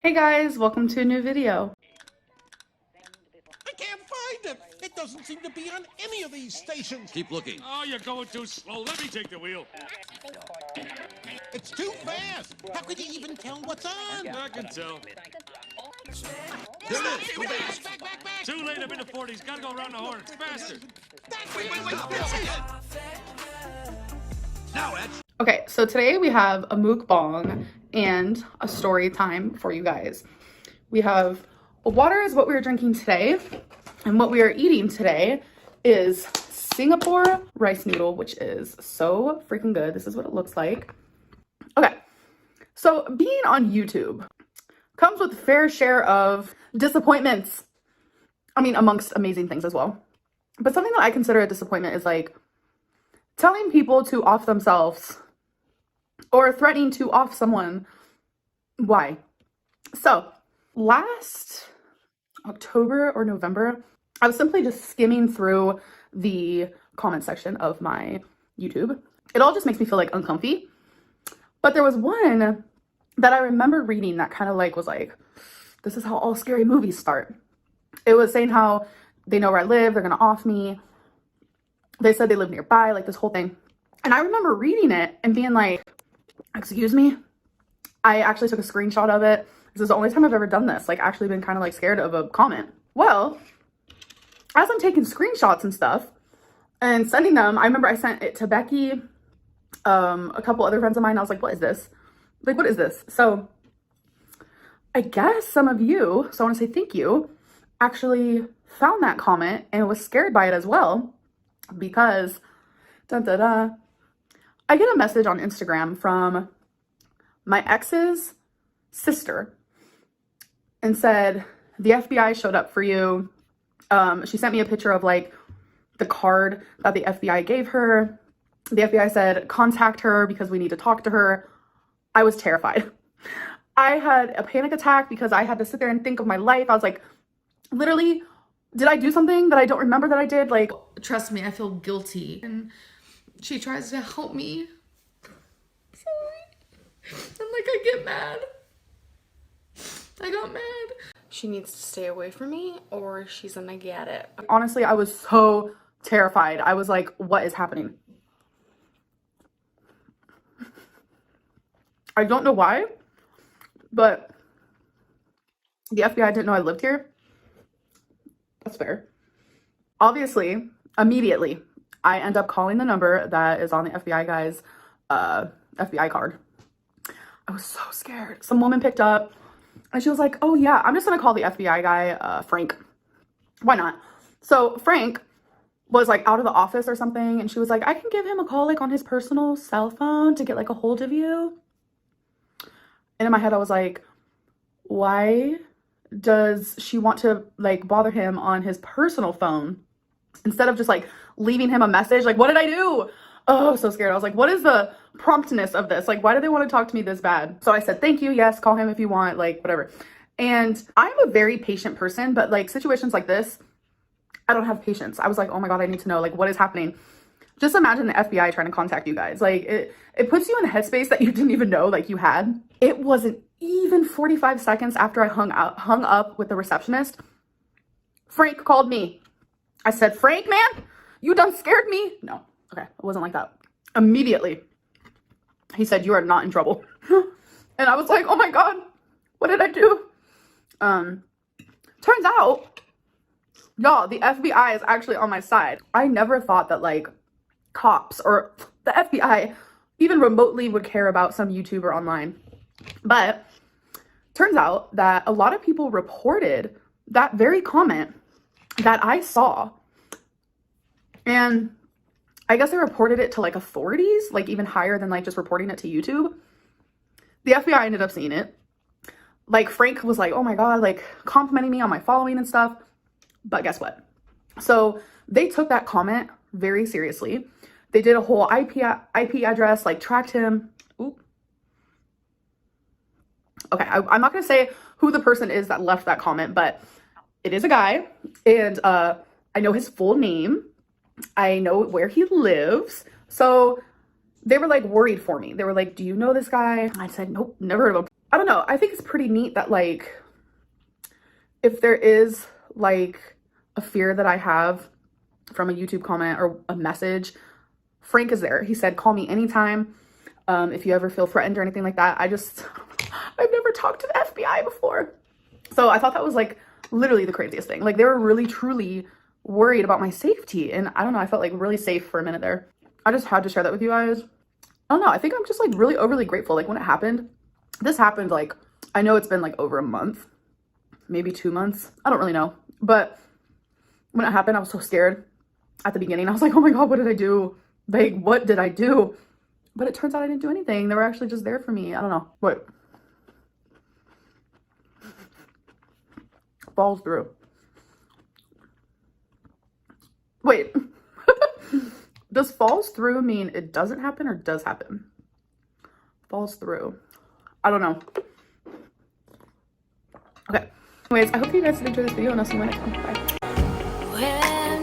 Hey guys, welcome to a new video. I can't find it. It doesn't seem to be on any of these stations. Keep looking. Oh, you're going too slow. Let me take the wheel. It's too fast. How could you even tell what's on? I can tell. There it is. Go back. Back. Too late. I'm in the 40s. Gotta go around the horn. It's faster. Wait. Now, Ed. Okay, so today we have a mukbang and a story time for you guys. We have water is what we are drinking today, and what we are eating today is Singapore rice noodle, which is so freaking good. This is what it looks like. Okay, so being on YouTube comes with a fair share of disappointments. I mean, amongst amazing things as well. But something that I consider a disappointment is like telling people to off themselves or threatening to off someone. Why? So last October or November, I was simply just skimming through the comment section of my YouTube. It all just makes me feel like uncomfy. But there was one that I remember reading that kind of like was like, this is how all scary movies start. It was saying how they know where I live, they're gonna off me. They said they live nearby, like this whole thing. And I remember reading it and being like, excuse me? I actually took a screenshot of it. This is the only time I've ever done this, like actually been kind of like scared of a comment. Well, as I'm taking screenshots and stuff and sending them, I remember I sent it to Becky, a couple other friends of mine. I was like, what is this? Like, what is this? So I guess some of you, so I want to say thank you, actually found that comment and was scared by it as well, because I get a message on Instagram from my ex's sister and said, the FBI showed up for you. She sent me a picture of like the card that the FBI gave her. The FBI said, contact her because we need to talk to her. I was terrified. I had a panic attack because I had to sit there and think of my life. I was like, literally, did I do something that I don't remember that I did? Like, trust me, I feel guilty. And she tries to help me. Sorry. And like, I get mad. I got mad. She needs to stay away from me or she's gonna get it. honestly, I was so terrified. I was like, what is happening? I don't know why, but the FBI didn't know I lived here. That's fair. Obviously, immediately, I end up calling the number that is on the FBI guy's FBI card. I was so scared. Some woman picked up and she was like, oh yeah, I'm just gonna call the FBI guy, Frank. Why not? So Frank was like out of the office or something, and she was like, I can give him a call like on his personal cell phone to get like a hold of you. And in my head, I was like, why does she want to like bother him on his personal phone instead of just like leaving him a message? Like, what did I do? Oh, so scared. I was like, what is the promptness of this? Like, why do they want to talk to me this bad? So I said, thank you. Yes, call him if you want, like whatever. And I'm a very patient person, but like situations like this, I don't have patience. I was like, oh my God, I need to know like what is happening. Just imagine the FBI trying to contact you guys. Like it puts you in a headspace that you didn't even know like you had. It wasn't even 45 seconds after I hung up with the receptionist. Frank called me. I said, Frank, man, you done scared me. No, okay, it wasn't like that. Immediately, he said, you are not in trouble. And I was like, oh my God, what did I do? Turns out, y'all, the FBI is actually on my side. I never thought that like cops or the FBI even remotely would care about some YouTuber online. But turns out that a lot of people reported that very comment that I saw. And I guess I reported it to like authorities, like even higher than like just reporting it to YouTube. The FBI ended up seeing it. Like Frank was like, oh my God, like complimenting me on my following and stuff. But guess what? So they took that comment very seriously. They did a whole IP address, like tracked him. Oop. Okay, I'm not going to say who the person is that left that comment, but it is a guy. And I know his full name. I know where he lives. So they were like worried for me. They were like, do you know this guy? I said, nope, never heard of him. I don't know. I think it's pretty neat that like, if there is like a fear that I have from a YouTube comment or a message, Frank is there. He said, call me anytime. If you ever feel threatened or anything like that. I've never talked to the FBI before. So I thought that was like literally the craziest thing. Like they were really truly worried about my safety. And I don't know, I felt like really safe for a minute there. I just had to share that with you guys. I don't know. I think I'm just like really overly grateful. Like when it happened, this happened like, I know it's been like over a month, maybe 2 months. I don't really know. But when it happened, I was so scared at the beginning. I was like, oh my God, what did I do? Like, what did I do? But it turns out I didn't do anything. They were actually just there for me. I don't know. What? Falls through. Wait. Does falls through mean it doesn't happen or does happen? Falls through. I don't know. Okay. Anyways, I hope you guys did enjoy this video and I'll see you in my next one. Bye.